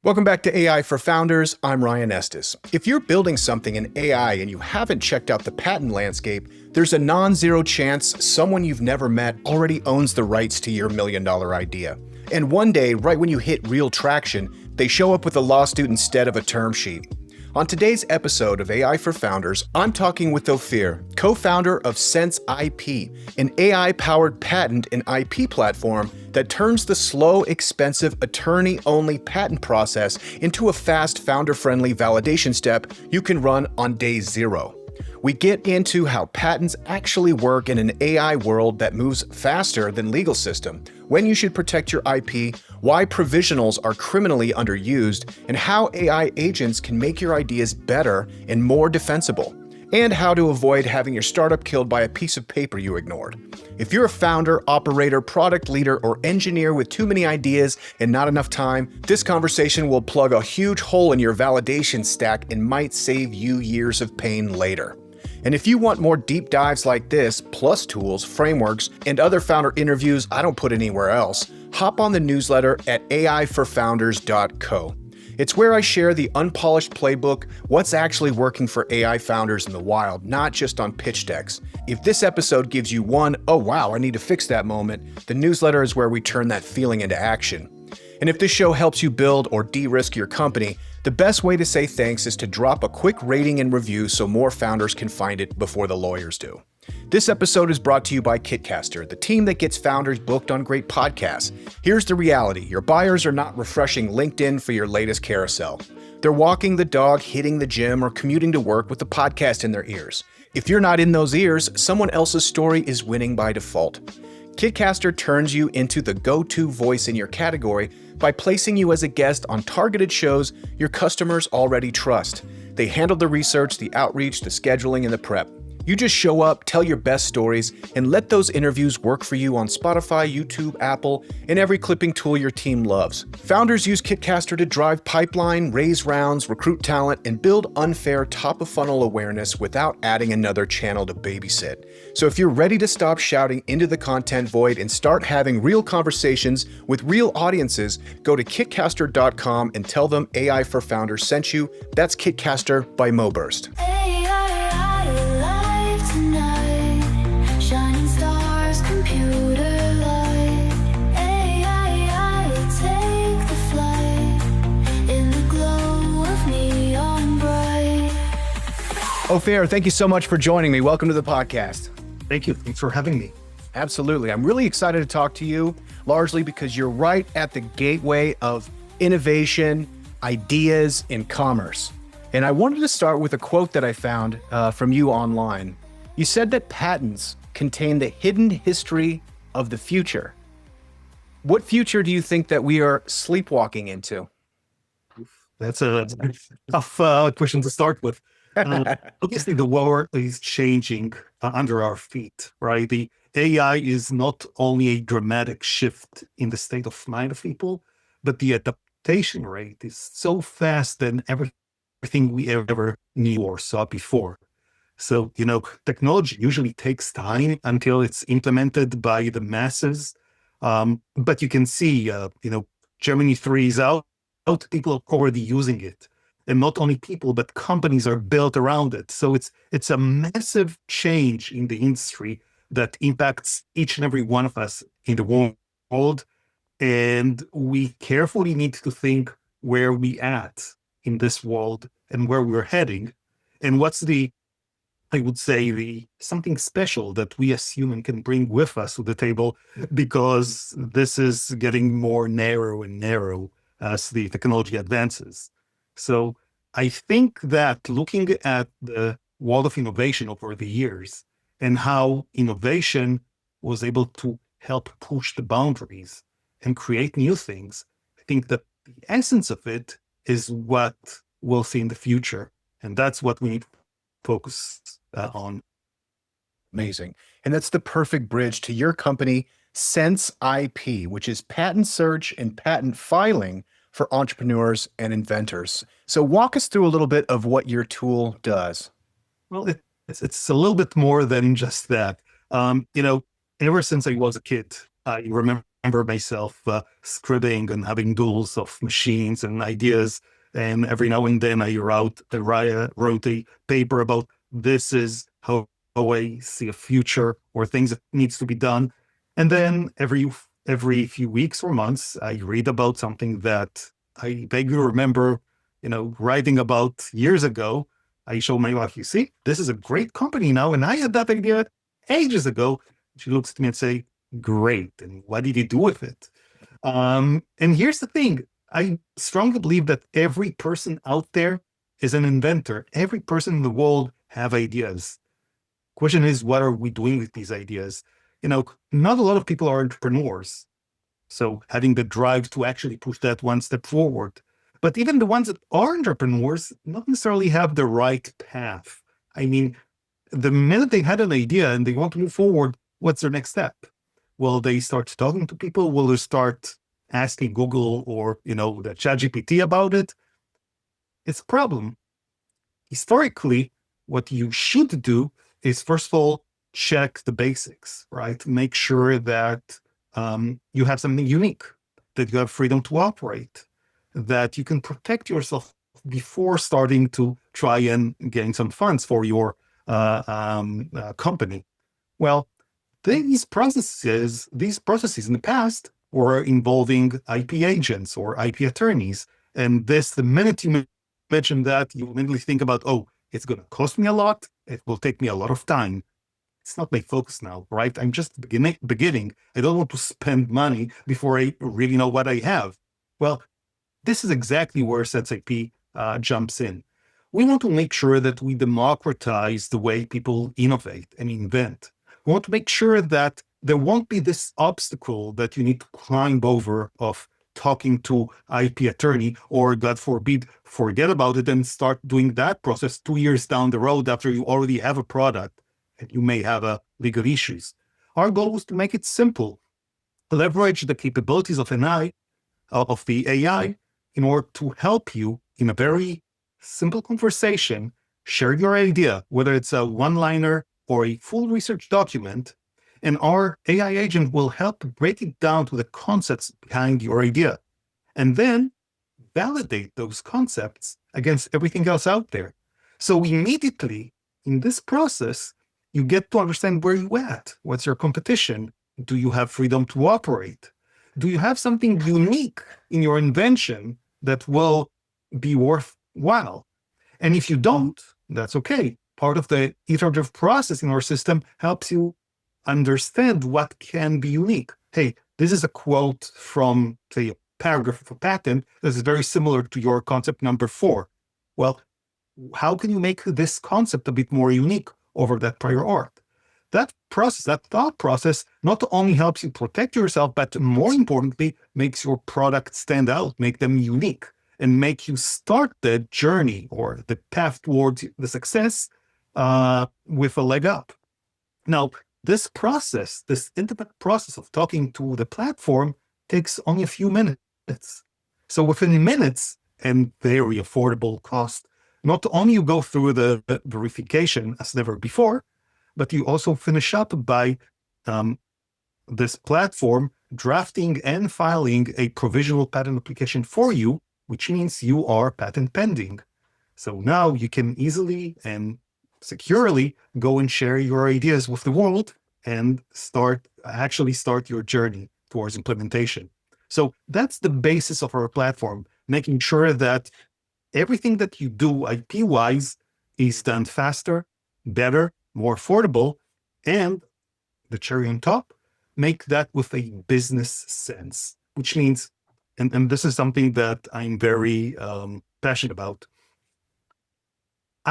Welcome back to AI for Founders. I'm Ryan Estes. If you're building something in AI and you haven't checked out the patent landscape, there's a non-zero chance someone you've never met already owns the rights to your million-dollar idea. And one day, right when you hit real traction, they show up with a lawsuit instead of a term sheet. On today's episode of AI for Founders, I'm talking with Ophir, co-founder of SenseIP, an AI-powered patent and IP platform that turns the slow, expensive, attorney-only patent process into a fast, founder-friendly validation step you can run on day zero. We get into how patents actually work in an AI world that moves faster than legal system, when you should protect your IP, why provisionals are criminally underused, and how AI agents can make your ideas better and more defensible, and how to avoid having your startup killed by a piece of paper you ignored. If you're a founder, operator, product leader, or engineer with too many ideas and not enough time, this conversation will plug a huge hole in your validation stack and might save you years of pain later. And if you want more deep dives like this, plus tools, frameworks, and other founder interviews I don't put anywhere else, hop on the newsletter at aiforfounders.co. It's where I share the unpolished playbook, what's actually working for AI founders in the wild, not just on pitch decks. If this episode gives you one, oh wow, I need to fix that moment, the newsletter is where we turn that feeling into action. And if this show helps you build or de-risk your company, the best way to say thanks is to drop a quick rating and review so more founders can find it before the lawyers do. This episode is brought to you by Kitcaster, the team that gets founders booked on great podcasts. Here's the reality. Your buyers are not refreshing LinkedIn for your latest carousel. They're walking the dog, hitting the gym, or commuting to work with the podcast in their ears. If you're not in those ears, someone else's story is winning by default. Kitcaster turns you into the go-to voice in your category by placing you as a guest on targeted shows your customers already trust. They handle the research, the outreach, the scheduling, and the prep. You just show up, tell your best stories, and let those interviews work for you on Spotify, YouTube, Apple, and every clipping tool your team loves. Founders use Kitcaster to drive pipeline, raise rounds, recruit talent, and build unfair top-of-funnel awareness without adding another channel to babysit. So if you're ready to stop shouting into the content void and start having real conversations with real audiences, go to kitcaster.com and tell them AI for Founders sent you. That's Kitcaster by MoBurst. Ophir, thank you so much for joining me. Welcome to the podcast. Thank you. Thanks for having me. Absolutely. I'm really excited to talk to you, largely because you're right at the gateway of innovation, ideas, and commerce. And I wanted to start with a quote that I found from you online. You said that patents contain the hidden history of the future. What future do you think that we are sleepwalking into? That's a tough question to start with. Obviously, the world is changing under our feet, right? The AI is not only a dramatic shift in the state of mind of people, but the adaptation rate is so fast than everything we ever knew or saw before. So, technology usually takes time until it's implemented by the masses. But you can see, Germany 3 is out, people are already using it. And not only people, but companies are built around it. So it's a massive change in the industry that impacts each and every one of us in the world. And we carefully need to think where we at in this world and where we're heading. And what's I would say, something special that we as humans can bring with us to the table, because this is getting more narrow and narrow as the technology advances. So I think that looking at the world of innovation over the years and how innovation was able to help push the boundaries and create new things, I think that the essence of it is what we'll see in the future. And that's what we need to focus on. Amazing. And that's the perfect bridge to your company, SenseIP, which is patent search and patent filing for entrepreneurs and inventors. So walk us through a little bit of what your tool does. Well, it's a little bit more than just that. Ever since I was a kid, I remember remember myself scribbing and having duels of machines and ideas. And every now and then I wrote a paper about this is how I see a future or things that needs to be done. And then every few weeks or months, I read about something that I vaguely remember, writing about years ago. I show my wife, you see, this is a great company now, and I had that idea ages ago. She looks at me and say, great, and what did you do with it? And here's the thing. I strongly believe that every person out there is an inventor. Every person in the world have ideas. Question is, what are we doing with these ideas? Not a lot of people are entrepreneurs. So having the drive to actually push that one step forward. But even the ones that are entrepreneurs not necessarily have the right path. I mean, the minute they had an idea and they want to move forward, what's their next step? Will they start talking to people? Will they start asking Google or, the ChatGPT about it? It's a problem. Historically, what you should do is, first of all, check the basics, right? Make sure that you have something unique, that you have freedom to operate, that you can protect yourself before starting to try and gain some funds for your company. Well, these processes in the past were involving IP agents or IP attorneys. And the minute you mention that, you immediately think about, oh, it's going to cost me a lot. It will take me a lot of time. It's not my focus now, right? I'm just beginning. I don't want to spend money before I really know what I have. Well, this is exactly where SenseIP jumps in. We want to make sure that we democratize the way people innovate and invent. We want to make sure that there won't be this obstacle that you need to climb over of talking to IP attorney, or God forbid, forget about it and start doing that process 2 years down the road after you already have a product and you may have legal issues. Our goal was to make it simple, leverage the capabilities of the AI in order to help you in a very simple conversation, share your idea, whether it's a one-liner or a full research document, and our AI agent will help break it down to the concepts behind your idea, and then validate those concepts against everything else out there. So immediately in this process, you get to understand where you're at. What's your competition? Do you have freedom to operate? Do you have something unique in your invention that will be worthwhile? And if you don't, that's okay. Part of the iterative process in our system helps you understand what can be unique. Hey, this is a quote from, say, a paragraph of a patent that is very similar to your concept number 4. Well, how can you make this concept a bit more unique over that prior art? That process, that thought process, not only helps you protect yourself, but more importantly, makes your product stand out, make them unique, and make you start the journey or the path towards the success with a leg up. Now, this process, this intimate process of talking to the platform takes only a few minutes. So within minutes and very affordable cost, not only you go through the verification as never before, but you also finish up by this platform drafting and filing a provisional patent application for you, which means you are patent pending. So now you can easily and securely go and share your ideas with the world and start your journey towards implementation. So that's the basis of our platform, making sure that everything that you do IP-wise is done faster, better, more affordable, and the cherry on top, make that with a business sense, which means, and this is something that I'm very passionate about,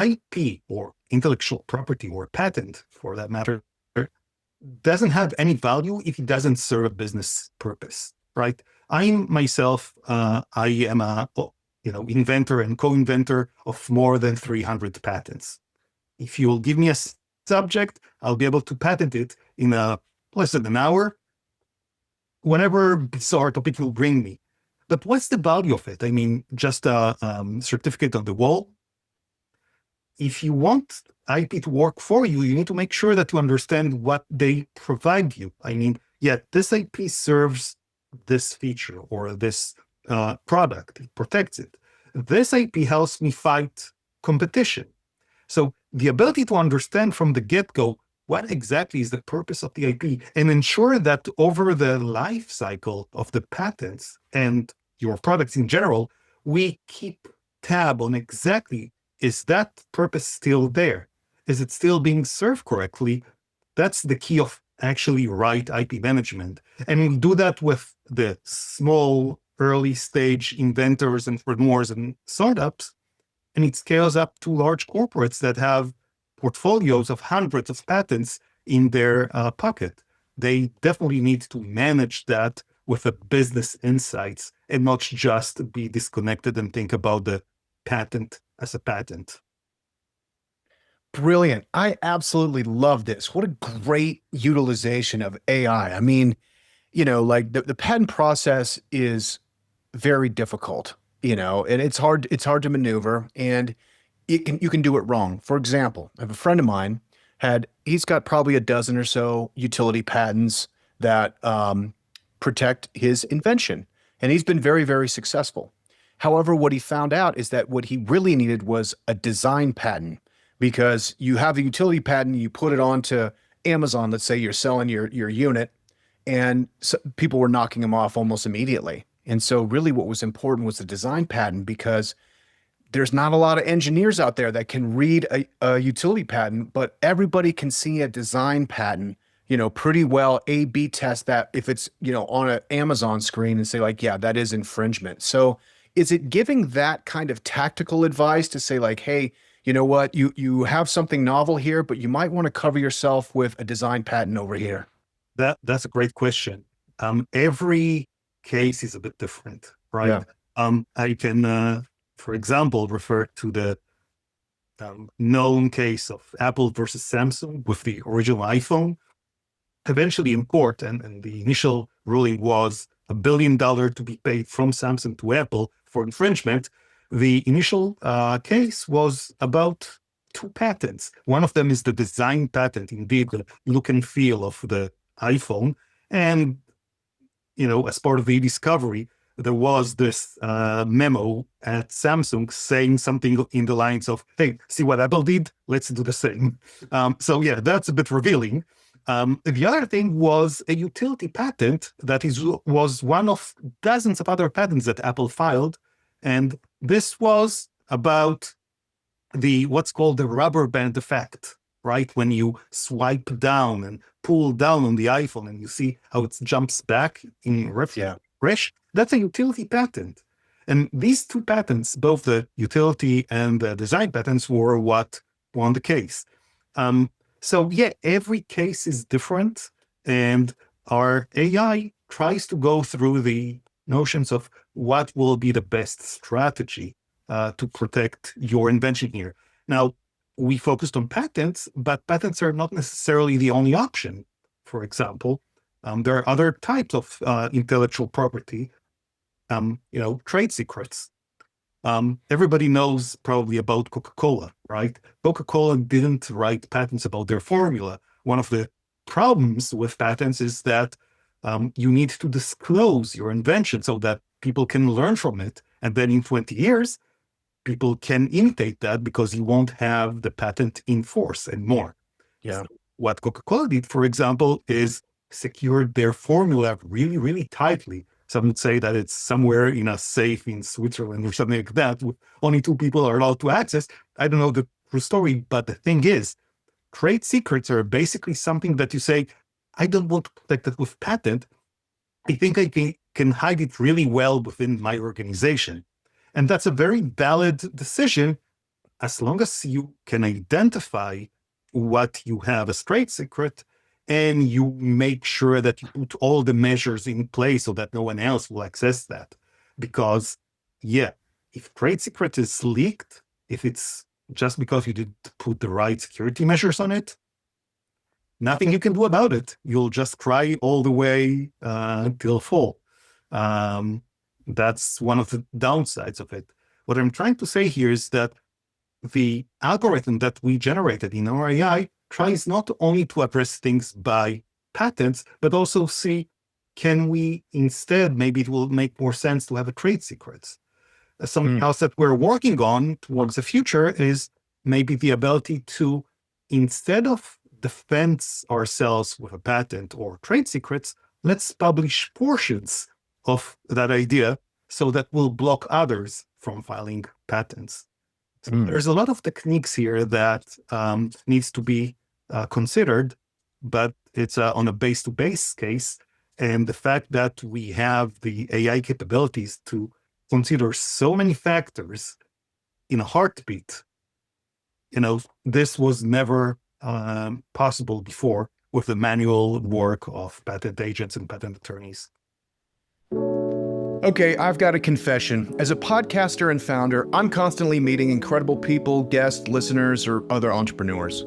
IP or intellectual property or patent, for that matter, doesn't have any value if it doesn't serve a business purpose, right? I myself, I am a inventor and co-inventor of more than 300 patents. If you'll give me a subject, I'll be able to patent it in less than an hour, whenever bizarre topic will bring me. But what's the value of it? I mean, just a certificate on the wall? If you want IP to work for you, you need to make sure that you understand what they provide you. I mean, yeah, this IP serves this feature or this product. It protects it. This IP helps me fight competition. So the ability to understand from the get-go what exactly is the purpose of the IP and ensure that over the life cycle of the patents and your products in general, we keep tab on exactly, is that purpose still there? Is it still being served correctly? That's the key of actually right IP management. And we do that with the small early stage inventors, entrepreneurs, and startups. And it scales up to large corporates that have portfolios of hundreds of patents in their pocket. They definitely need to manage that with a business insights and not just be disconnected and think about the patent as a patent. Brilliant. I absolutely love this. What a great utilization of AI. I mean, like the patent process is very difficult, and it's hard to maneuver, and you can do it wrong. For example, I have a friend of mine he's got probably a dozen or so utility patents that protect his invention, and he's been very, very successful. However, what he found out is that what he really needed was a design patent, because you have a utility patent, you put it onto Amazon, let's say you're selling your unit, and so people were knocking him off almost immediately. And so really what was important was the design patent, because there's not a lot of engineers out there that can read a utility patent, but everybody can see a design patent, pretty well A/B test that if it's, on an Amazon screen and say like, yeah, that is infringement. So is it giving that kind of tactical advice to say like, hey, you know what, you have something novel here, but you might want to cover yourself with a design patent over here? That's a great question. Every case is a bit different, right? Yeah. I can, for example, refer to the known case of Apple versus Samsung with the original iPhone. Eventually in court, and the initial ruling was $1 billion to be paid from Samsung to Apple for infringement. The initial case was about two patents. One of them is the design patent, indeed, the look and feel of the iPhone. And, as part of the discovery, there was this memo at Samsung saying something in the lines of, hey, see what Apple did? Let's do the same. So yeah, that's a bit revealing. The other thing was a utility patent that was one of dozens of other patents that Apple filed. And this was about what's called the rubber band effect, right? When you swipe down and pull down on the iPhone and you see how it jumps back in refresh, that's a utility patent. And these two patents, both the utility and the design patents, were what won the case. So yeah, every case is different, and our AI tries to go through the notions of what will be the best strategy to protect your invention here. Now, we focused on patents, but patents are not necessarily the only option. For example, there are other types of intellectual property, trade secrets. Everybody knows probably about Coca-Cola, right? Coca-Cola didn't write patents about their formula. One of the problems with patents is that you need to disclose your invention so that people can learn from it. And then in 20 years, people can imitate that because you won't have the patent in force anymore. Yeah. So what Coca-Cola did, for example, is secured their formula really, really tightly. Some would say that it's somewhere in a safe in Switzerland or something like that. Only two people are allowed to access. I don't know the true story, but the thing is, trade secrets are basically something that you say, I don't want to protect it with patent. I think I can hide it really well within my organization. And that's a very valid decision as long as you can identify what you have as trade secret and you make sure that you put all the measures in place so that no one else will access that. Because, yeah, if trade secret is leaked, if it's just because you didn't put the right security measures on it, nothing you can do about it. You'll just cry all the way till fall. That's one of the downsides of it. What I'm trying to say here is that the algorithm that we generated in our AI tries not only to address things by patents, but also see, can we instead, maybe it will make more sense to have a trade secrets. Something else that we're working on towards the future is maybe the ability to, instead of defend ourselves with a patent or trade secrets, let's publish portions of that idea so that will block others from filing patents. So there's a lot of techniques here that needs to be considered, but it's on a base-to-base case. And the fact that we have the AI capabilities to consider so many factors in a heartbeat, this was never possible before with the manual work of patent agents and patent attorneys. Okay, I've got a confession. As a podcaster and founder, I'm constantly meeting incredible people, guests, listeners, or other entrepreneurs.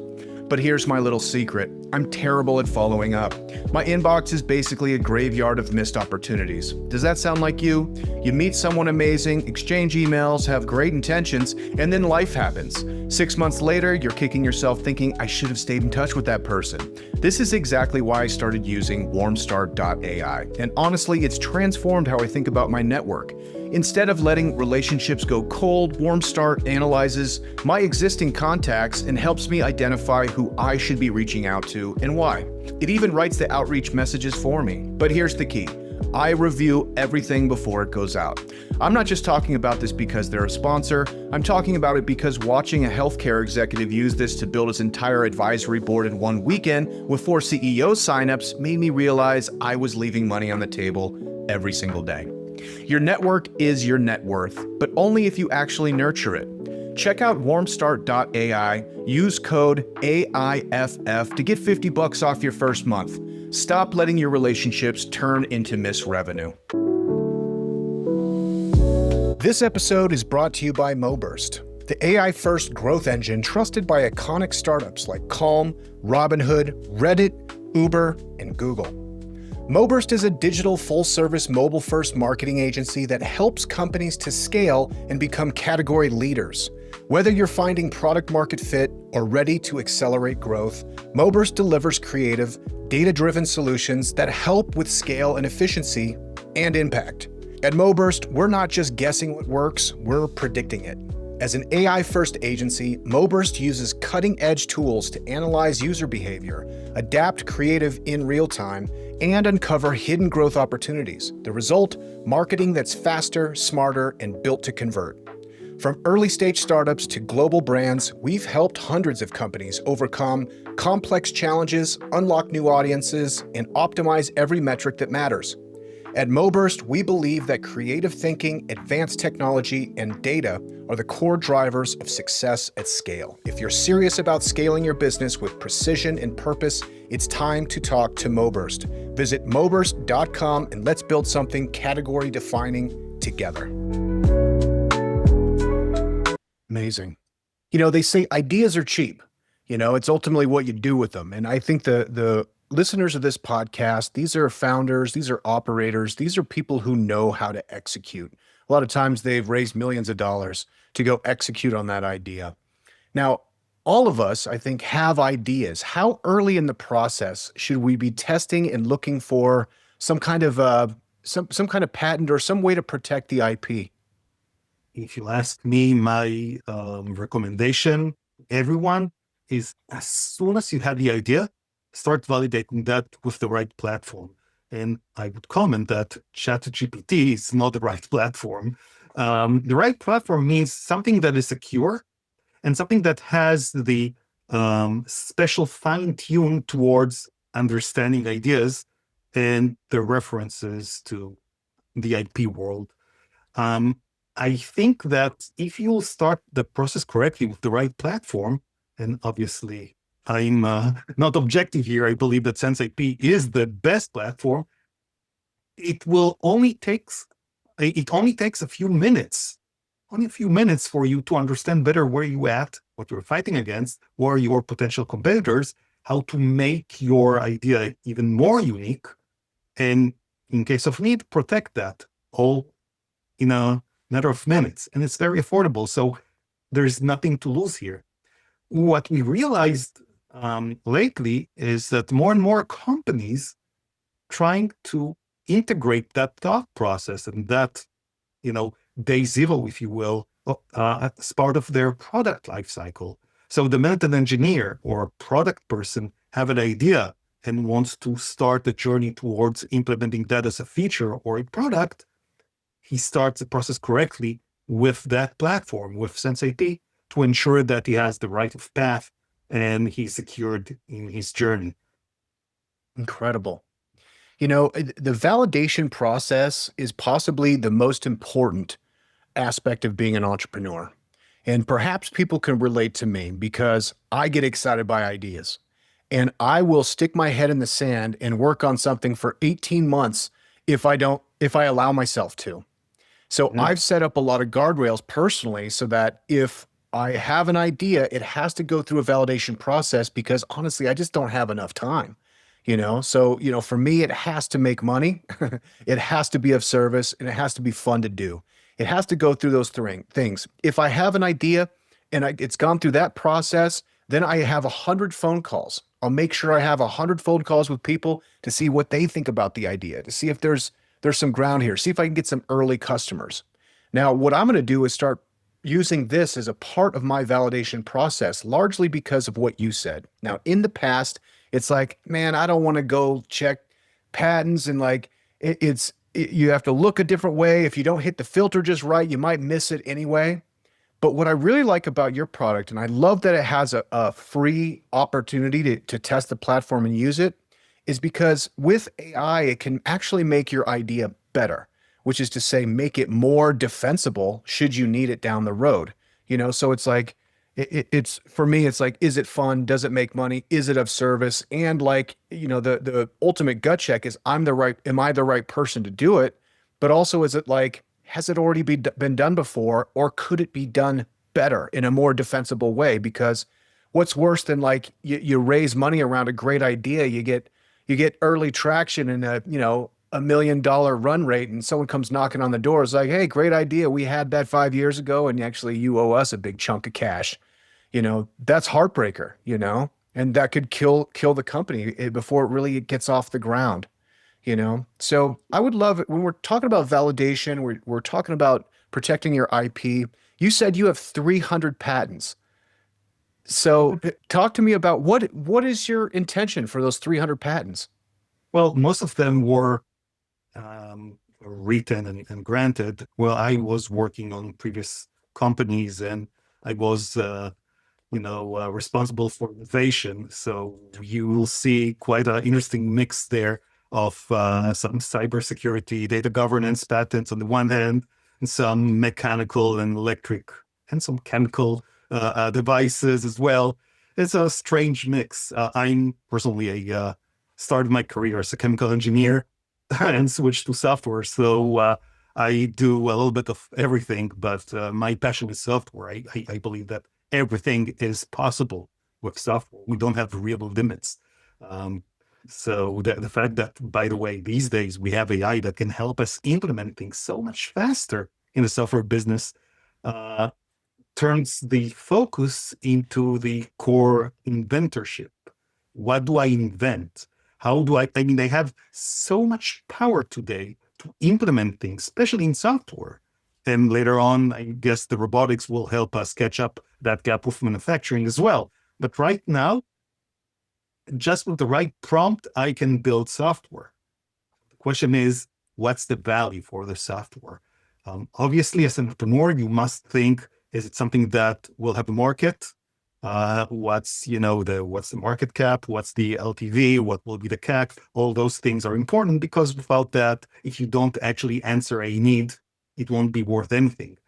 But here's my little secret. I'm terrible at following up. My inbox is basically a graveyard of missed opportunities. Does that sound like you? You meet someone amazing, exchange emails, have great intentions, and then life happens. 6 months later, you're kicking yourself thinking, I should have stayed in touch with that person. This is exactly why I started using warmstart.ai. And honestly, it's transformed how I think about my network. Instead of letting relationships go cold, Warmstart analyzes my existing contacts and helps me identify who I should be reaching out to and why. It even writes the outreach messages for me. But here's the key. I review everything before it goes out. I'm not just talking about this because they're a sponsor. I'm talking about it because watching a healthcare executive use this to build his entire advisory board in one weekend with 4 CEO signups made me realize I was leaving money on the table every single day. Your network is your net worth, but only if you actually nurture it. Check out warmstart.ai, use code AIFF to get $50 off your first month. Stop letting your relationships turn into missed revenue. This episode is brought to you by MoBurst, the AI-first growth engine trusted by iconic startups like Calm, Robinhood, Reddit, Uber, and Google. MoBurst is a digital full-service mobile-first marketing agency that helps companies to scale and become category leaders. Whether you're finding product-market fit or ready to accelerate growth, MoBurst delivers creative, data-driven solutions that help with scale and efficiency and impact. At MoBurst, we're not just guessing what works, we're predicting it. As an AI-first agency, MoBurst uses cutting-edge tools to analyze user behavior, adapt creative in real time, and uncover hidden growth opportunities. The result, marketing that's faster, smarter, and built to convert. From early-stage startups to global brands, we've helped hundreds of companies overcome complex challenges, unlock new audiences, and optimize every metric that matters. At MoBurst, we believe that creative thinking, advanced technology, and data are the core drivers of success at scale. If you're serious about scaling your business with precision and purpose, it's time to talk to MoBurst. Visit moburst.com and let's build something category-defining together. Amazing. They say ideas are cheap. It's ultimately what you do with them. And I think the listeners of this podcast, these are founders, these are operators, these are people who know how to execute. A lot of times they've raised millions of dollars to go execute on that idea. Now, all of us, I think, have ideas. How early in the process should we be testing and looking for some kind of some kind of patent or some way to protect the IP? If you ask me, my recommendation, everyone, is as soon as you have the idea, start validating that with the right platform. And I would comment that ChatGPT is not the right platform. The right platform means something that is secure and something that has the special fine-tune towards understanding ideas and the references to the IP world. I think that if you'll start the process correctly with the right platform, and obviously I'm not objective here, I believe that SenseIP is the best platform, it only takes a few minutes, for you to understand better where you at, what you're fighting against, who are your potential competitors, how to make your idea even more unique, and in case of need, protect that all in a matter of minutes. And it's very affordable, so there's nothing to lose here. What we realized lately is that more and more companies trying to integrate that thought process and that, day zero, if you will, as part of their product lifecycle. So the minute an engineer or a product person have an idea and wants to start the journey towards implementing that as a feature or a product, he starts the process correctly with that platform, with SenseIP, to ensure that he has the right of path and he's secured in his journey. Incredible. The validation process is possibly the most important aspect of being an entrepreneur. And perhaps people can relate to me because I get excited by ideas. And I will stick my head in the sand and work on something for 18 months if I allow myself to. So I've set up a lot of guardrails personally so that if I have an idea, it has to go through a validation process because honestly, I just don't have enough time. So for me, it has to make money, it has to be of service, and it has to be fun to do. It has to go through those things. If I have an idea and it's gone through that process, then I have 100 phone calls. I'll make sure I have 100 phone calls with people to see what they think about the idea, to see if there's some ground here, see if I can get some early customers. Now, what I'm going to do is start using this as a part of my validation process, largely because of what you said. Now, in the past, it's like, man, I don't want to go check patents and like you have to look a different way. If you don't hit the filter just right, you might miss it anyway. But what I really like about your product, and I love that it has a free opportunity to test the platform and use it, is because with AI, it can actually make your idea better, which is to say, make it more defensible should you need it down the road. So it's like, it's for me, it's like, is it fun? Does it make money? Is it of service? And like, the ultimate gut check is, am I the right person to do it? But also, is it like, has it already been done before, or could it be done better in a more defensible way? Because what's worse than like you raise money around a great idea, you get early traction and $1 million run rate, and someone comes knocking on the door. It's like, hey, great idea. We had that 5 years ago, and actually you owe us a big chunk of cash. That's heartbreaker, and that could kill the company before it really gets off the ground. So I would love it when we're talking about validation, we're talking about protecting your IP. You said you have 300 patents. So talk to me about what is your intention for those 300 patents? Well, most of them were written and granted while I was working on previous companies, and I was responsible for innovation. So you will see quite an interesting mix there of some cybersecurity, data governance patents on the one hand, and some mechanical and electric and some chemical devices as well. It's a strange mix. I'm personally started my career as a chemical engineer and switched to software. So I do a little bit of everything, but my passion is software. I believe that everything is possible with software. We don't have real limits. So the fact that, by the way, these days we have AI that can help us implement things so much faster in the software business turns the focus into the core inventorship. What do I invent? How do I mean, they have so much power today to implement things, especially in software. And later on, I guess the robotics will help us catch up that gap with manufacturing as well. But right now, just with the right prompt, I can build software. The question is, what's the value for the software? Obviously, as an entrepreneur, you must think, is it something that will have a market? What's the market cap? What's the LTV? What will be the CAC? All those things are important, because without that, if you don't actually answer a need, it won't be worth anything.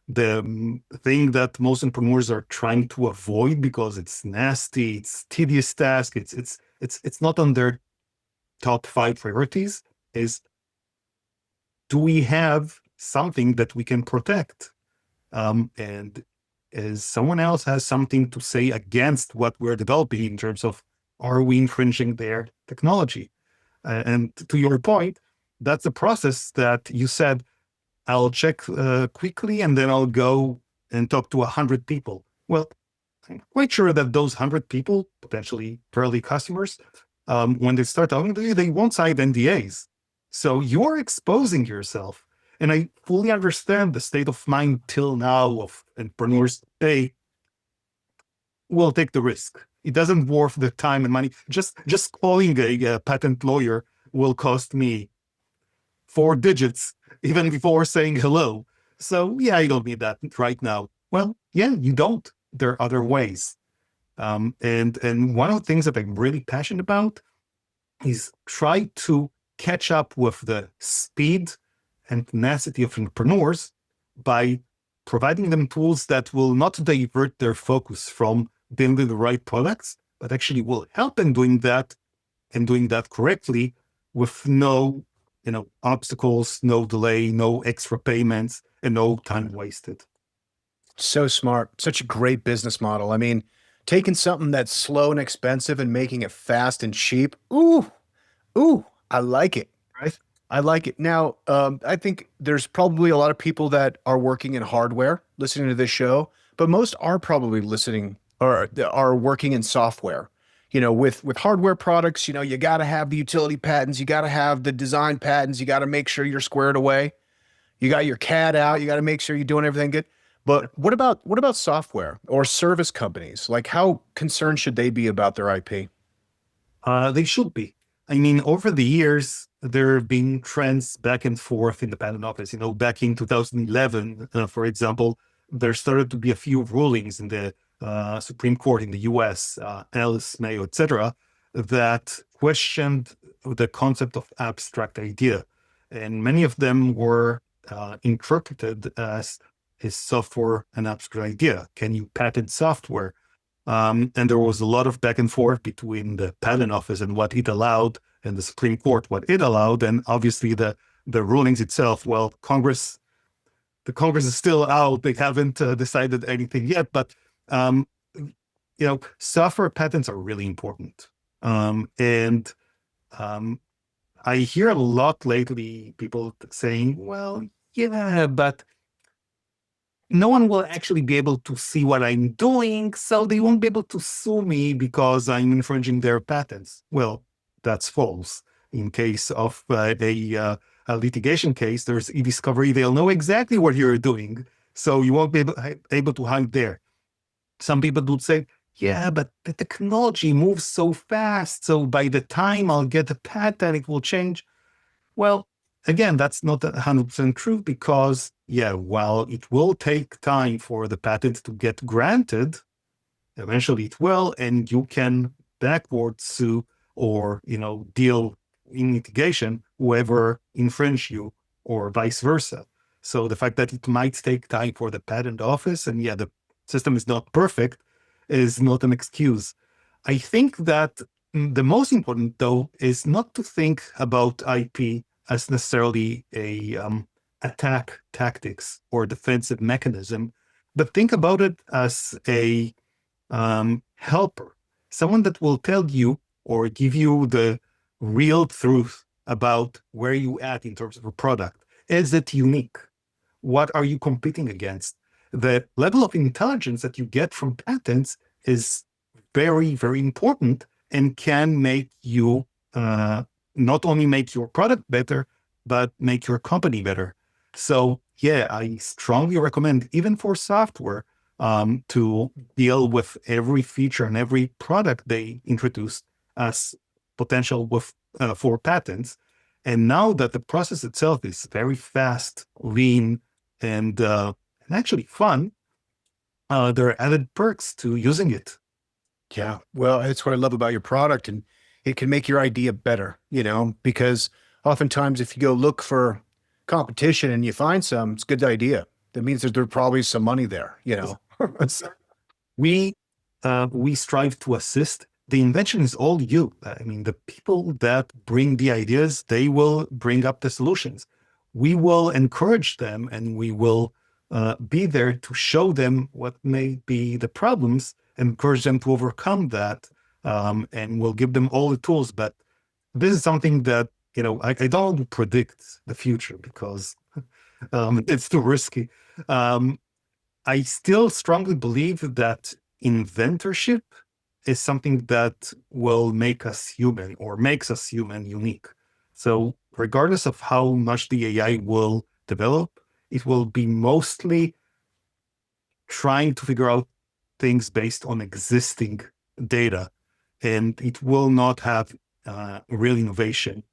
The thing that most entrepreneurs are trying to avoid, because it's nasty, it's tedious task, it's not on their top 5 priorities, is, do we have something that we can protect? And is someone else has something to say against what we're developing in terms of, are we infringing their technology? And to your point, that's the process that you said, I'll check quickly and then I'll go and talk to 100 people. Well, I'm quite sure that those 100 people, potentially early customers, when they start talking to you, they won't sign NDAs. So you're exposing yourself. And I fully understand the state of mind till now of entrepreneurs. They will take the risk. It doesn't worth the time and money. Just calling a patent lawyer will cost me 4 digits, even before saying hello. So yeah, I don't need that right now. Well, yeah, you don't. There are other ways. And one of the things that I'm really passionate about is try to catch up with the speed and tenacity of entrepreneurs by providing them tools that will not divert their focus from building the right products, but actually will help them doing that and doing that correctly with no, obstacles, no delay, no extra payments, and no time wasted. So smart. Such a great business model. I mean, taking something that's slow and expensive and making it fast and cheap. Ooh, ooh, I like it. Right? I like it. Now, I think there's probably a lot of people that are working in hardware listening to this show, but most are probably listening or are working in software. With hardware products, you got to have the utility patents, you got to have the design patents, you got to make sure you're squared away. You got your CAD out, you got to make sure you're doing everything good. But what about software or service companies? Like how concerned should they be about their IP? They should be. I mean, over the years, there have been trends back and forth in the patent office. Back in 2011, for example, there started to be a few rulings in the Supreme Court in the US, Ellis, Mayo, etc., that questioned the concept of abstract idea. And many of them were interpreted as, is software an abstract idea? Can you patent software? And there was a lot of back and forth between the patent office and what it allowed and the Supreme Court, what it allowed. And obviously the rulings itself, well, the Congress is still out. They haven't decided anything yet, but, software patents are really important. And I hear a lot lately, people saying, well, yeah, but no one will actually be able to see what I'm doing, so they won't be able to sue me because I'm infringing their patents. Well, that's false. In case of a litigation case, there's e-discovery. They'll know exactly what you're doing, so you won't be able to hide there. Some people would say, yeah, but the technology moves so fast, so by the time I'll get a patent, it will change. Well, again, that's not 100% true because, yeah, while it will take time for the patent to get granted, eventually it will, and you can backward sue or, deal in litigation whoever infringed you or vice versa. So the fact that it might take time for the patent office and, yeah, the system is not perfect is not an excuse. I think that the most important, though, is not to think about IP as necessarily a attack tactics or defensive mechanism, but think about it as a helper, someone that will tell you or give you the real truth about where you at in terms of a product. Is it unique? What are you competing against? The level of intelligence that you get from patents is very, very important and can make you not only make your product better, but make your company better. So yeah, I strongly recommend, even for software, to deal with every feature and every product they introduce as potential for patents. And now that the process itself is very fast, lean, and actually fun, there are added perks to using it. Yeah. Well, that's what I love about your product. And it can make your idea better, because oftentimes if you go look for competition and you find some, it's a good idea. That means that there's probably some money there. We we strive to assist. The invention is all you. I mean, the people that bring the ideas, they will bring up the solutions. We will encourage them and we will be there to show them what may be the problems, encourage them to overcome that, and we'll give them all the tools. But this is something that, I don't want to predict the future because it's too risky. I still strongly believe that inventorship is something that will make us human or makes us human unique. So regardless of how much the AI will develop, it will be mostly trying to figure out things based on existing data, and it will not have real innovation.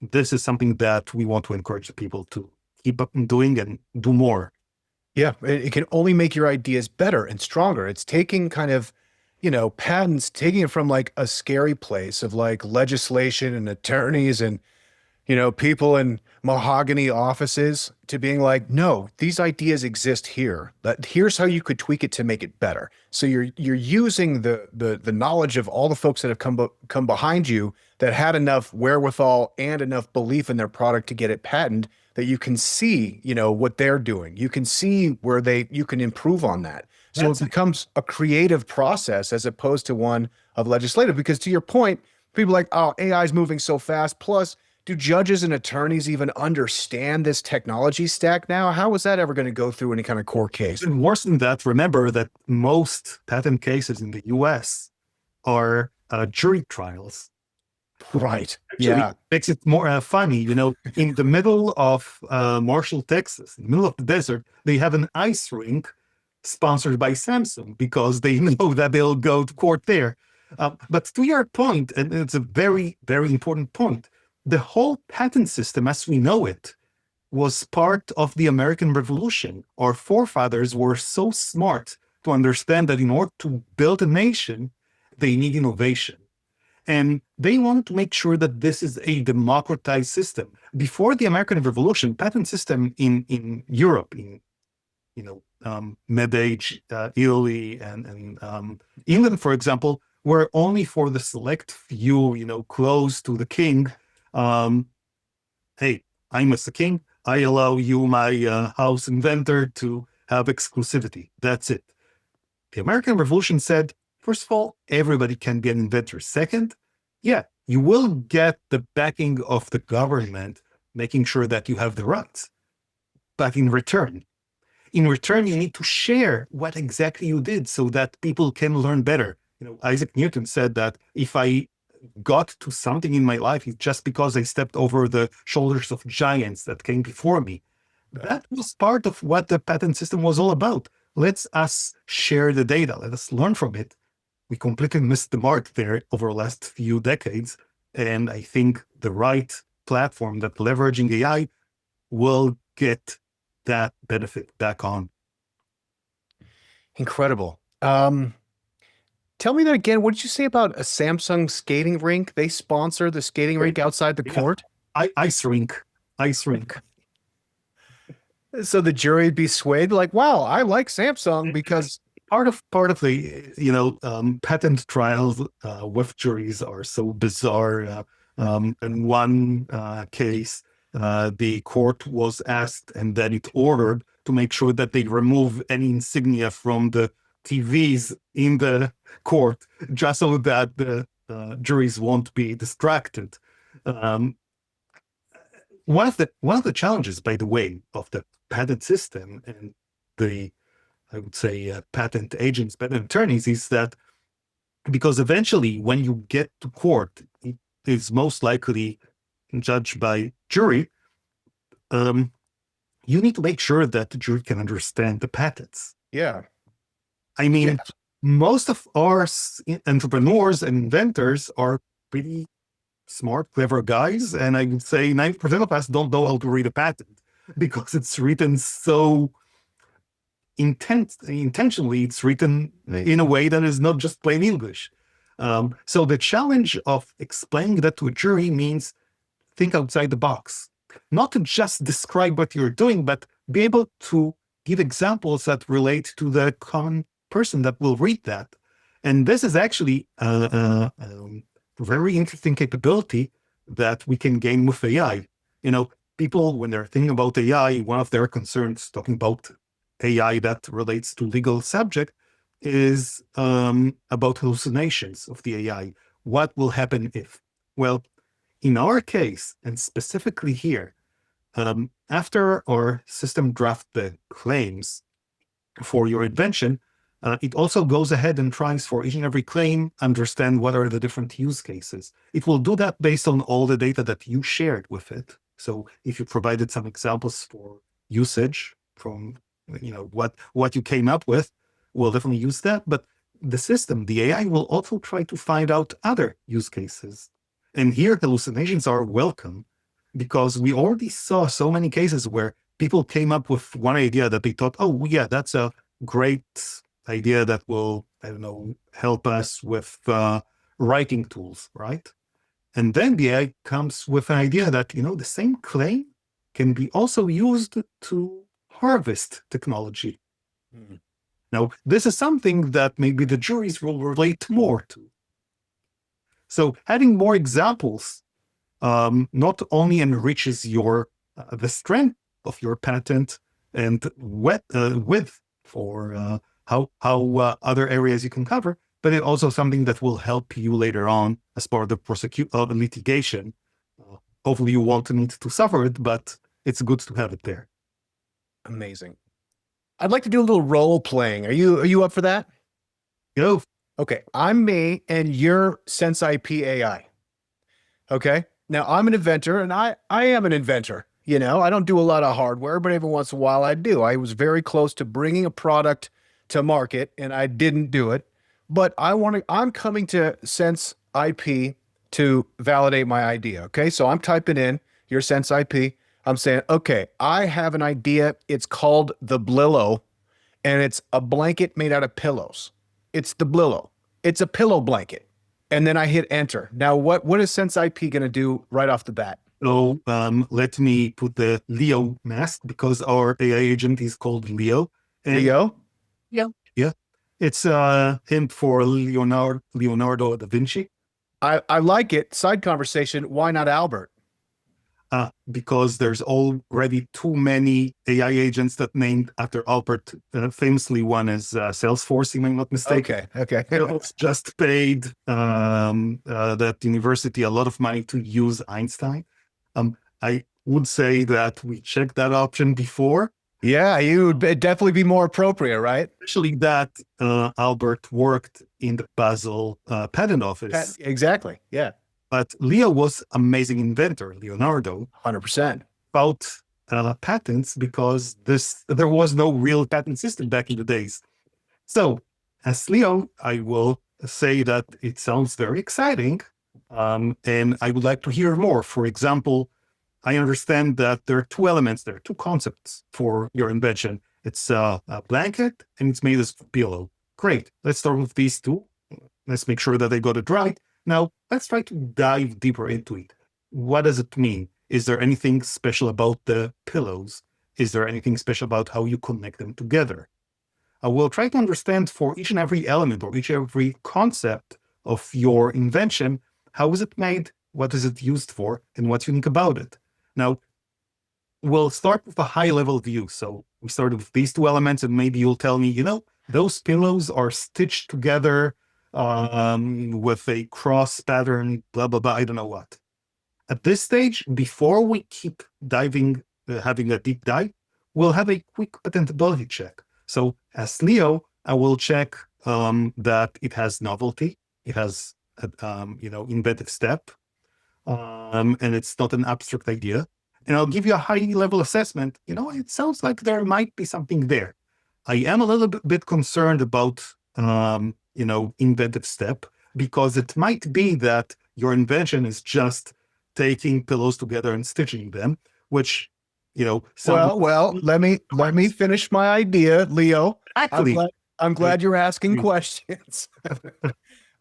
This is something that we want to encourage people to keep up doing and do more. Yeah, it can only make your ideas better and stronger. It's taking kind of, patents, taking it from like a scary place of like legislation and attorneys and people in mahogany offices to being like, no, these ideas exist here. But here's how you could tweak it to make it better. So you're using the knowledge of all the folks that have come behind you that had enough wherewithal and enough belief in their product to get it patented that you can see, what they're doing. You can see where you can improve on that. So it becomes a creative process as opposed to one of legislative. Because to your point, people are like, oh, AI is moving so fast. Plus, do judges and attorneys even understand this technology stack now? How is that ever going to go through any kind of court case? And worse than that, remember that most patent cases in the US are jury trials. Right. Actually, Yeah. makes it more funny. In the middle of Marshall, Texas, in the middle of the desert, they have an ice rink sponsored by Samsung because they know that they'll go to court there. But to your point, and it's a very, very important point, the whole patent system as we know it was part of the American Revolution. Our forefathers were so smart to understand that in order to build a nation, they need innovation. And they want to make sure that this is a democratized system. Before the American Revolution, patent system in Europe, in mid-age Italy and England, for example, were only for the select few, close to the king. Hey, I'm a king. I allow you, my house inventor, to have exclusivity. That's it. The American Revolution said, first of all, everybody can be an inventor. Second, yeah, you will get the backing of the government, making sure that you have the rights. But in return, you need to share what exactly you did so that people can learn better. Isaac Newton said that if I got to something in my life, it's just because I stepped over the shoulders of giants that came before me. That was part of what the patent system was all about. Let us share the data. Let us learn from it. We completely missed the mark there over the last few decades. And I think the right platform that leveraging AI will get that benefit back on. Incredible. Tell me that again. What did you say about a Samsung skating rink? They sponsor the skating rink outside the court? Ice rink. So the jury would be swayed, like, wow, I like Samsung because part of the patent trials with juries are so bizarre. In one case, the court was asked and then it ordered to make sure that they remove any insignia from the TVs in the court, just so that the juries won't be distracted. One of the challenges, by the way, of the patent system and I would say patent agents, patent attorneys, is that because eventually when you get to court, it is most likely judged by jury. You need to make sure that the jury can understand the patents. Yeah. I mean, most of our entrepreneurs and inventors are pretty smart, clever guys. And I would say 90% of us don't know how to read a patent because it's written so intentionally. It's written in a way that is not just plain English. So the challenge of explaining that to a jury means think outside the box, not to just describe what you're doing, but be able to give examples that relate to the common person that will read that. And this is actually a very interesting capability that we can gain with AI. People, when they're thinking about AI, one of their concerns talking about AI that relates to legal subject is about hallucinations of the AI. What will happen if? Well, in our case, and specifically here, after our system draft the claims for your invention, it also goes ahead and tries for each and every claim, understand what are the different use cases. It will do that based on all the data that you shared with it. So if you provided some examples for usage from, what you came up with, we'll definitely use that. But the system, the AI, will also try to find out other use cases. And here hallucinations are welcome because we already saw so many cases where people came up with one idea that they thought, oh, yeah, that's a great idea that will, help us with writing tools, right? And then the AI comes with an idea that, the same claim can be also used to harvest technology. Mm. Now, this is something that maybe the juries will relate more to. So having more examples not only enriches the strength of your patent and width for how other areas you can cover, but it's also something that will help you later on as part of the litigation. Hopefully you won't need to suffer it, but it's good to have it there. Amazing. I'd like to do a little role playing. Are you up for that? Go. Okay, I'm me and you're SenseIP AI. Okay. Now I'm an inventor and I am an inventor. I don't do a lot of hardware, but every once in a while I do. I was very close to bringing a product to market and I didn't do it. But I'm coming to SenseIP to validate my idea. Okay. So I'm typing in your SenseIP. I'm saying, okay, I have an idea. It's called the Blillo and it's a blanket made out of pillows. It's the Blillo. It's a pillow blanket. And then I hit enter. Now, what is SenseIP going to do right off the bat? So let me put the Leo mask because our AI agent is called Leo. And Leo? Yeah. Yeah. It's him for Leonardo da Vinci. I like it. Side conversation. Why not Albert? Because there's already too many AI agents that named after Albert. Famously, one is Salesforce, if I'm not mistaken. Okay. Just paid that university a lot of money to use Einstein. I would say that we checked that option before. Yeah, you would definitely be more appropriate, right? Especially that Albert worked in the Basel patent office. Exactly. Yeah. But Leo was amazing inventor, Leonardo. 100%. About patents because there was no real patent system back in the days. So as Leo, I will say that it sounds very exciting and I would like to hear more. For example, I understand that there are two elements, there are two concepts for your invention. It's a blanket and it's made as a pillow. Great. Let's start with these two. Let's make sure that they got it right. Now, let's try to dive deeper into it. What does it mean? Is there anything special about the pillows? Is there anything special about how you connect them together? I will try to understand for each and every element or each and every concept of your invention, how is it made, what is it used for, and what's unique about it. Now, we'll start with a high-level view. So we started with these two elements, and maybe you'll tell me, those pillows are stitched together with a cross pattern, blah, blah, blah, I don't know what. At this stage, before we keep diving, having a deep dive, we'll have a quick patentability check. So as Leo, I will check that it has novelty, it has, inventive step, and it's not an abstract idea. And I'll give you a high-level assessment. It sounds like there might be something there. I am a little bit concerned about, inventive step, because it might be that your invention is just taking pillows together and stitching them, which, well, let me finish my idea, Leo. Actually, I'm glad you're asking questions.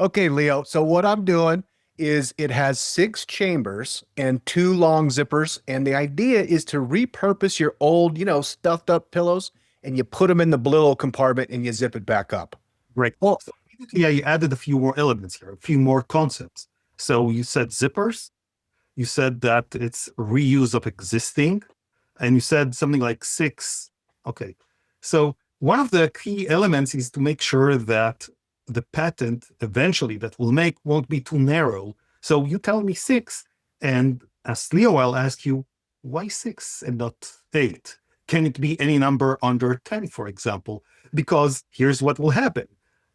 Okay, Leo. So what I'm doing is it has 6 chambers and 2 long zippers. And the idea is to repurpose your old, stuffed up pillows and you put them in the Blillo compartment and you zip it back up. Right. Well, so yeah, you added a few more elements here, a few more concepts. So you said zippers, you said that it's reuse of existing, and you said something like 6. Okay. So one of the key elements is to make sure that the patent eventually that we'll make won't be too narrow. So you tell me 6, and as Leo, I'll ask you, why 6 and not 8? Can it be any number under 10, for example? Because here's what will happen.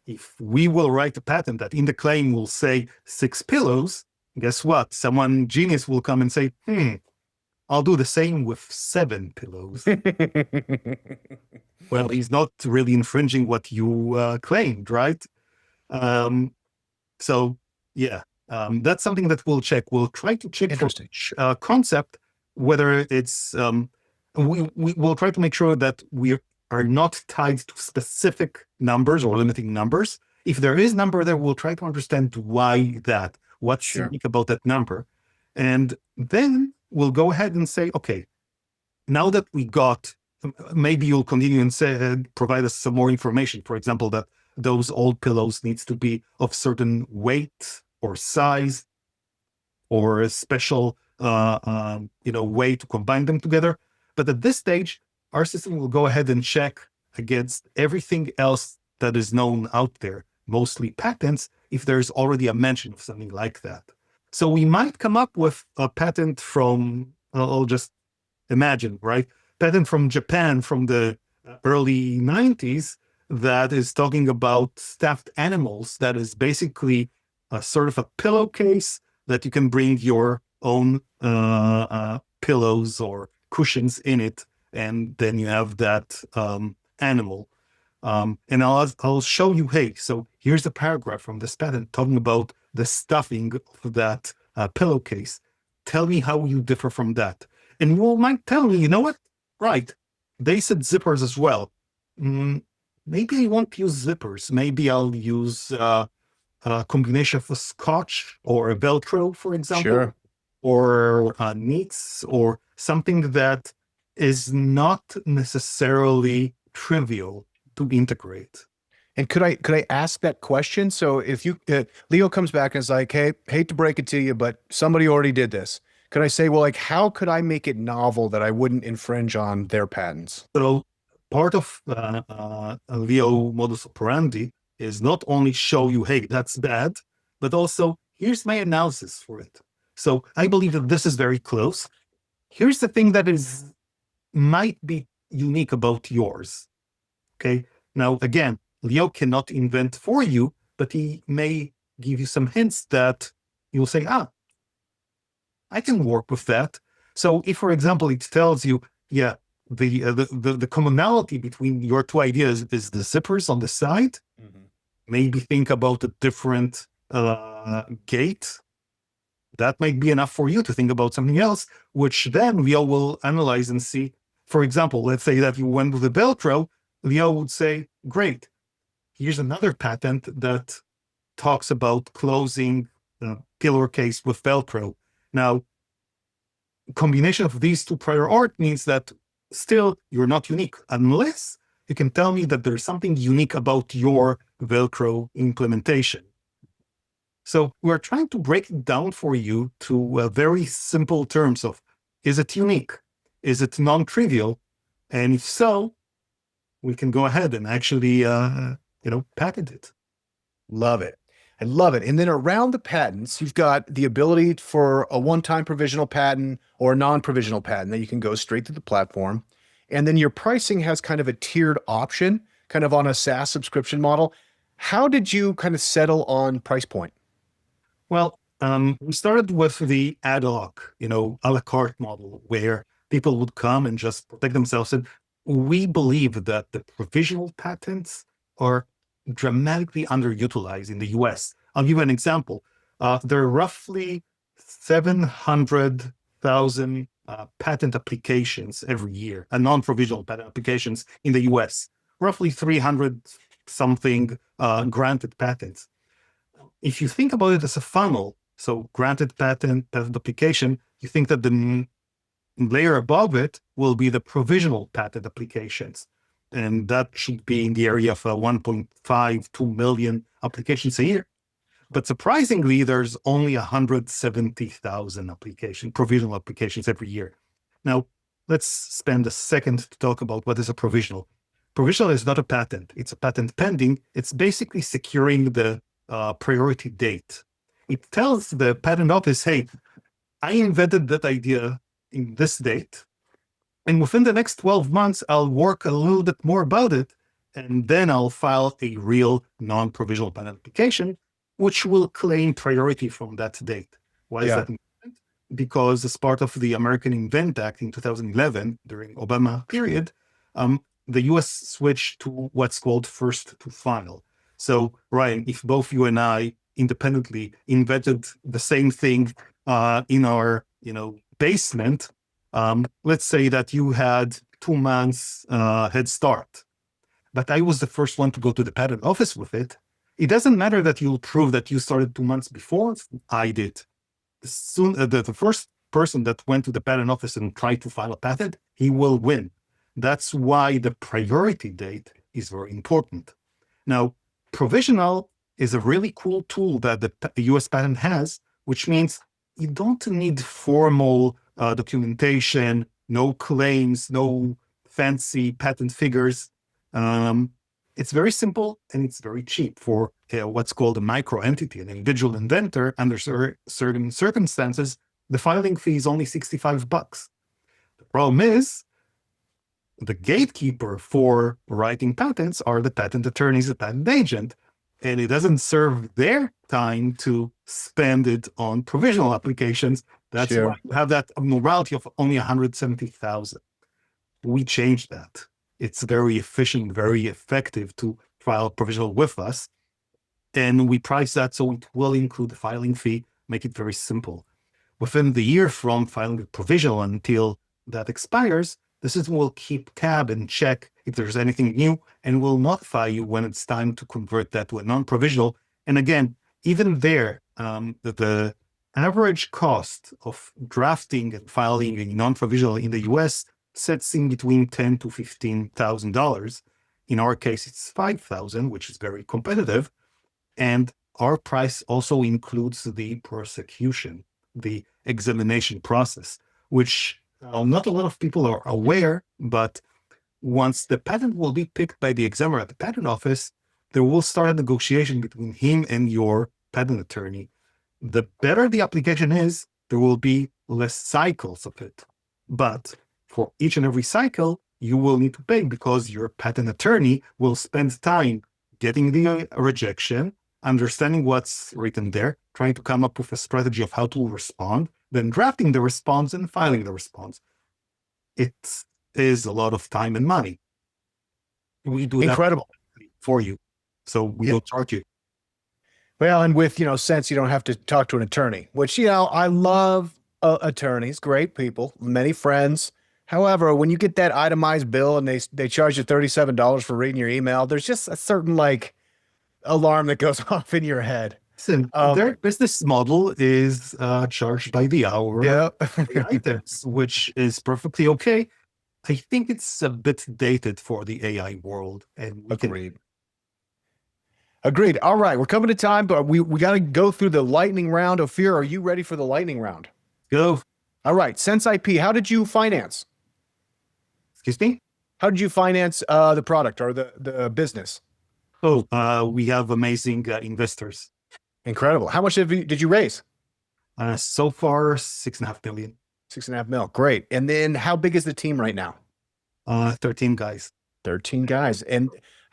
If we will write a patent that in the claim will say 6 pillows, guess what? Someone genius will come and say, I'll do the same with 7 pillows. Well, he's not really infringing what you claimed, right? Um, so, yeah, that's something that we'll check. We'll try to check for Interesting. each concept, whether it's, we'll try to make sure that we are not tied to specific numbers or limiting numbers. If there is number there, we'll try to understand why that, what's Sure. unique about that number. And then we'll go ahead and say, okay, now that we got, maybe you'll continue and say, provide us some more information. For example, that those old pillows needs to be of certain weight or size or a special, way to combine them together. But at this stage, our system will go ahead and check against everything else that is known out there, mostly patents, if there's already a mention of something like that. So we might come up with a patent from, I'll just imagine, right? Patent from Japan from the early 90s that is talking about stuffed animals, that is basically a sort of a pillowcase that you can bring your own pillows or cushions in it, and then you have that animal. And I'll show you, hey, so here's a paragraph from this patent talking about the stuffing of that pillowcase. Tell me how you differ from that. And you might tell me, you know what? Right. They said zippers as well. Maybe I won't use zippers. Maybe I'll use a combination of a Scotch or a Velcro, for example, Sure. or knits, or something that is not necessarily trivial to integrate. And could I ask that question? So if you Leo comes back and is like, "Hey, hate to break it to you, but somebody already did this." Could I say, "Well, like, how could I make it novel that I wouldn't infringe on their patents?" So part of a Leo modus operandi is not only show you, hey, that's bad, but also here's my analysis for it. So I believe that this is very close. Here's the thing that might be unique about yours. Okay. Now, again, Leo cannot invent for you, but he may give you some hints that you'll say, I can work with that. So if, for example, it tells you, yeah, the commonality between your two ideas is the zippers on the side, maybe think about a different gate. That might be enough for you to think about something else, which then Leo will analyze and see. For example, let's say that you went with the Velcro, Leo would say, great, here's another patent that talks about closing the pillowcase with Velcro. Now, combination of these two prior art means that still you're not unique, unless you can tell me that there's something unique about your Velcro implementation. So we're trying to break it down for you to very simple terms of, is it unique? Is it non-trivial? And if so, we can go ahead and actually, patent it. Love it. I love it. And then around the patents, you've got the ability for a one-time provisional patent or a non-provisional patent that you can go straight to the platform. And then your pricing has kind of a tiered option, kind of on a SaaS subscription model. How did you kind of settle on price point? Well, we started with the ad hoc, a la carte model, where people would come and just protect themselves. And we believe that the provisional patents are dramatically underutilized in the US. I'll give you an example. There are roughly 700,000 patent applications every year, non-provisional patent applications in the US, roughly 300 something granted patents. If you think about it as a funnel, so granted patent application, you think that the layer above it will be the provisional patent applications. And that should be in the area of 1.5, 2 million applications a year. But surprisingly, there's only 170,000 provisional applications every year. Now, let's spend a second to talk about what is a provisional. Provisional is not a patent. It's a patent pending. It's basically securing the priority date. It tells the patent office, hey, I invented that idea in this date, and within the next 12 months, I'll work a little bit more about it, and then I'll file a real non-provisional patent application, which will claim priority from that date. Why is that important? because as part of the American Invent Act in 2011, during Obama period, the US switched to what's called first to file. So, Ryan, if both you and I independently invented the same thing in our, basement, let's say that you had 2 months head start, but I was the first one to go to the patent office with it. It doesn't matter that you'll prove that you started 2 months before. I did. The first person that went to the patent office and tried to file a patent, he will win. That's why the priority date is very important. Now, provisional is a really cool tool that the US patent has, which means you don't need formal documentation, no claims, no fancy patent figures. It's very simple and it's very cheap for what's called a micro entity, an individual inventor. Under certain circumstances, the filing fee is only $65. The problem is the gatekeeper for writing patents are the patent attorneys, the patent agent, and it doesn't serve their time to spend it on provisional applications. That's why you have that morality of only 170,000. We changed that. It's very efficient, very effective to file provisional with us. And we price that so it will include the filing fee, make it very simple. Within the year from filing the provisional until that expires, the system will keep tab and check if there's anything new and will notify you when it's time to convert that to a non-provisional. And again, even there, the average cost of drafting and filing a non-provisional in the US sets in between $10,000 to $15,000. In our case, it's $5,000, which is very competitive. And our price also includes the prosecution, the examination process, which not a lot of people are aware, but once the patent will be picked by the examiner at the patent office, there will start a negotiation between him and your patent attorney. The better the application is, there will be less cycles of it. But for each and every cycle, you will need to pay because your patent attorney will spend time getting the rejection, understanding what's written there, trying to come up with a strategy of how to respond, then drafting the response and filing the response. It is a lot of time and money. We do Incredible that for you. So we will charge you. Well, and with, Sense, you don't have to talk to an attorney, which, I love attorneys, great people, many friends. However, when you get that itemized bill and they charge you $37 for reading your email, there's just a certain alarm that goes off in your head. Listen, their business model is charged by the hour, the items, which is perfectly okay. I think it's a bit dated for the AI world. And Agreed. All right, we're coming to time, but we got to go through the lightning round. Ophir, are you ready for the lightning round? Go. All right, SenseIP, how did you finance? Excuse me? How did you finance the product or the business? We have amazing investors. Incredible. How much did you raise? So far, $6.5 million. 6.5 mil. Great. And then how big is the team right now? 13 guys. 13 guys. And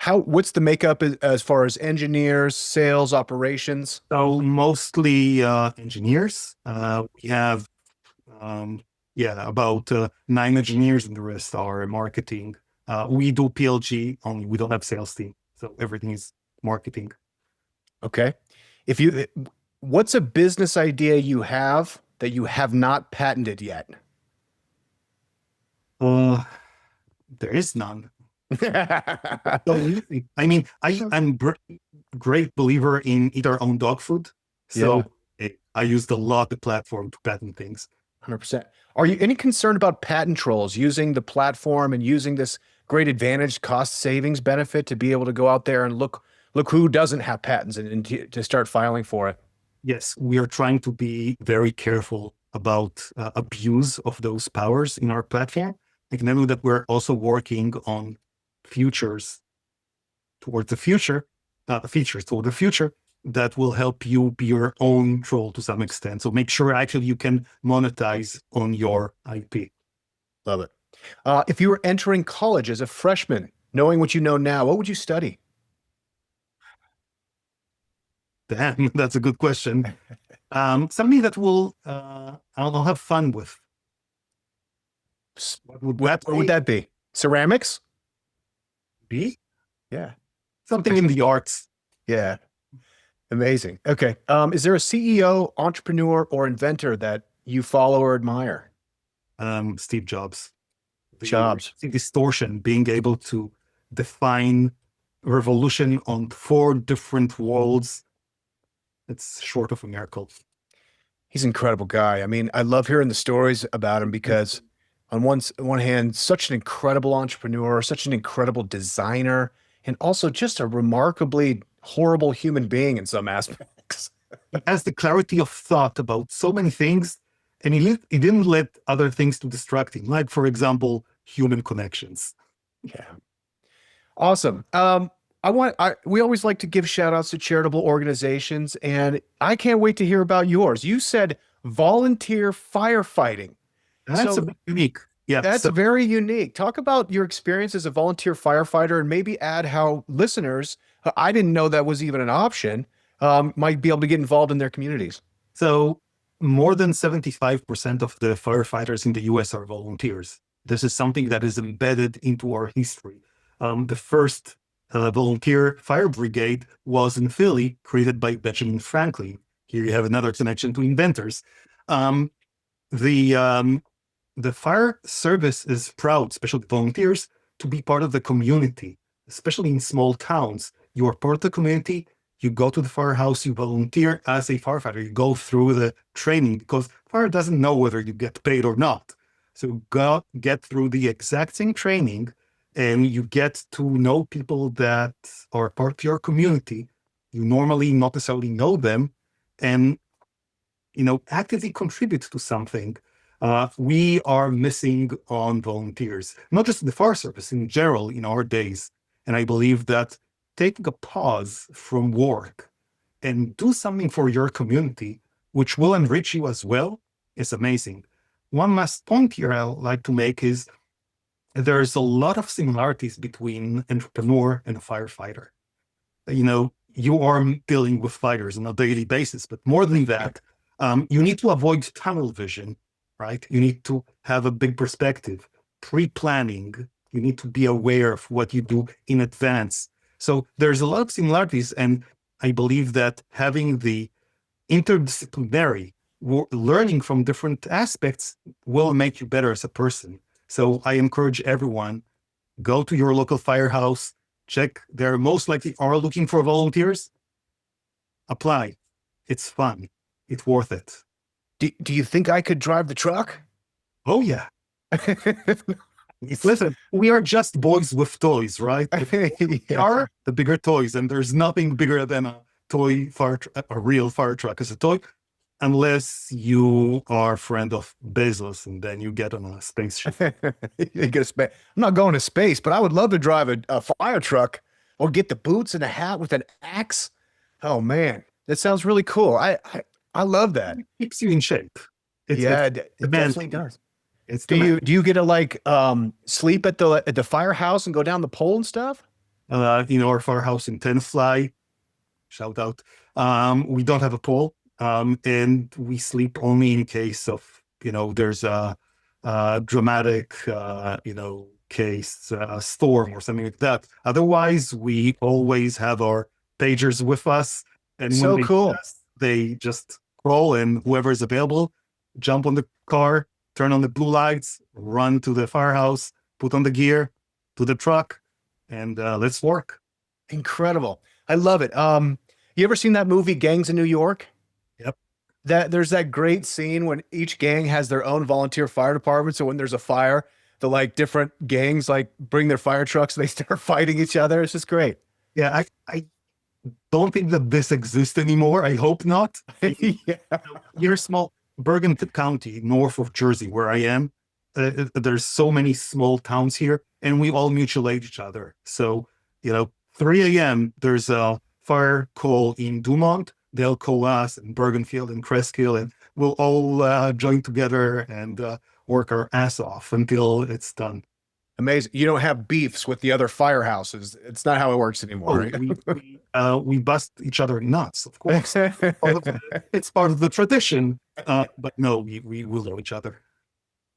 what's the makeup as far as engineers, sales, operations? So mostly engineers. We have about 9 engineers, and the rest are marketing. We do PLG only. We don't have sales team. So everything is marketing. Okay. What's a business idea you have that you have not patented yet? There is none. I mean, I'm great believer in eat our own dog food. So I used a lot the platform to patent things. 100%. Are you any concerned about patent trolls using the platform and using this great advantage cost savings benefit to be able to go out there and look who doesn't have patents and to start filing for it? Yes, we are trying to be very careful about abuse of those powers in our platform. I can tell you that we're also working on features toward the future that will help you be your own troll to some extent. So make sure actually you can monetize on your IP. Love it. If you were entering college as a freshman, knowing what you know now, what would you study? Damn, that's a good question. Something that will, I'll have fun with. What would that What would be? that be? Ceramics? Be? Yeah. Something in the arts. Yeah. Amazing. Okay. Is there a CEO, entrepreneur, or inventor that you follow or admire? Steve Jobs. The Jobs. distortion, being able to define revolution on four different worlds, it's short of a miracle. He's an incredible guy. I mean, I love hearing the stories about him because on one hand, such an incredible entrepreneur, such an incredible designer, and also just a remarkably horrible human being in some aspects. He has the clarity of thought about so many things, and he didn't let other things to distract him, like, for example, human connections. Yeah. Awesome. We always like to give shout outs to charitable organizations, and I can't wait to hear about yours. You said volunteer firefighting. That's a So bit unique. Yeah. that's So, very unique. Talk about your experience as a volunteer firefighter and maybe add how listeners, I didn't know that was even an option, might be able to get involved in their communities. so more than 75% of the firefighters in the US are volunteers. This is something that is embedded into our history. The first volunteer fire brigade was in Philly, created by Benjamin Franklin. Here you have another connection to inventors. Um, the um, the fire service is proud, especially volunteers, to be part of the community, especially in small towns. You are part of the community. You go to the firehouse, you volunteer as a firefighter. You go through the training because fire doesn't know whether you get paid or not. So go get through the exact same training and you get to know people that are part of your community. You normally not necessarily know them and actively contribute to something. We are missing on volunteers, not just the fire service in general in our days. And I believe that taking a pause from work and do something for your community, which will enrich you as well, is amazing. One last point here I'd like to make is there's a lot of similarities between entrepreneur and a firefighter. You are dealing with fighters on a daily basis, but more than that, you need to avoid tunnel vision, right? You need to have a big perspective, pre-planning. You need to be aware of what you do in advance. So there's a lot of similarities, and I believe that having the interdisciplinary learning from different aspects will make you better as a person. So I encourage everyone, go to your local firehouse, check. They're most likely are looking for volunteers. Apply. It's fun. It's worth it. Do you think I could drive the truck? Oh, yeah. Listen, we are just boys with toys, right? We Yeah. are the bigger toys, and there's nothing bigger than a toy a real fire truck as a toy, unless you are a friend of Bezos, and then you get on a spaceship. You get a I'm not going to space, but I would love to drive a fire truck or get the boots and a hat with an axe. Oh man, that sounds really cool. I love that. It keeps you in shape. Yeah, It's it definitely does. It's Do you get to like sleep at the firehouse and go down the pole and stuff? our firehouse in Tenfly, shout out. We don't have a pole, and we sleep only in case of there's a dramatic case storm or something like that. Otherwise, we always have our pagers with us, and So when cool. they just crawl, and whoever is available, jump on the car, turn on the blue lights, run to the firehouse, put on the gear, to the truck, and let's work. Incredible. I love it. You ever seen that movie Gangs in New York? Yep. There's that great scene when each gang has their own volunteer fire department. So when there's a fire, the like different gangs like bring their fire trucks and they start fighting each other. It's just great. Yeah, I don't think that this exists anymore. I hope not. Yeah. You're small Bergen County, north of Jersey, where I am. There's so many small towns here, and we all mutual aid each other. So, 3 a.m., there's a fire call in Dumont. They'll call us in Bergenfield and Cresskill, and we'll all join together and work our ass off until it's done. Amazing. You don't have beefs with the other firehouses. It's not how it works anymore. We bust each other nuts, of course. It's part of the tradition. But no, we will know each other.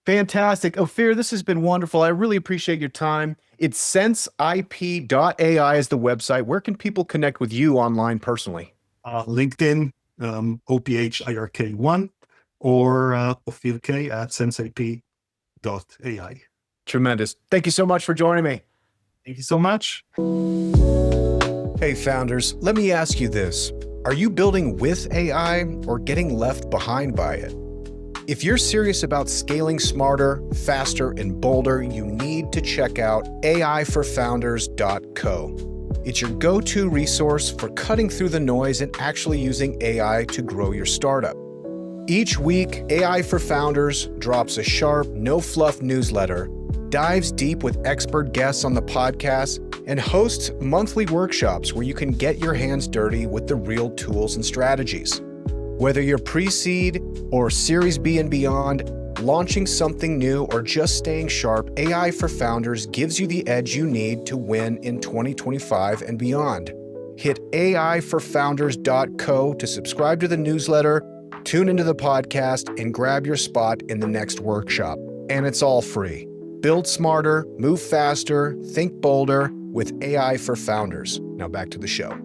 Fantastic. Ophir, this has been wonderful. I really appreciate your time. It's SenseIP.ai is the website. Where can people connect with you online personally? LinkedIn, OPHIRK1, or Ophir K at SenseIP.ai. Tremendous. Thank you so much for joining me. Thank you so much. Hey, founders, let me ask you this. Are you building with AI or getting left behind by it? If you're serious about scaling smarter, faster, and bolder, you need to check out aiforfounders.co. It's your go-to resource for cutting through the noise and actually using AI to grow your startup. Each week, AI for Founders drops a sharp, no-fluff newsletter, dives deep with expert guests on the podcast, and hosts monthly workshops where you can get your hands dirty with the real tools and strategies. Whether you're pre-seed or Series B and beyond, launching something new or just staying sharp, AI for Founders gives you the edge you need to win in 2025 and beyond. Hit aiforfounders.co to subscribe to the newsletter, tune into the podcast, and grab your spot in the next workshop. And it's all free. Build smarter, move faster, think bolder with AI for Founders. Now back to the show.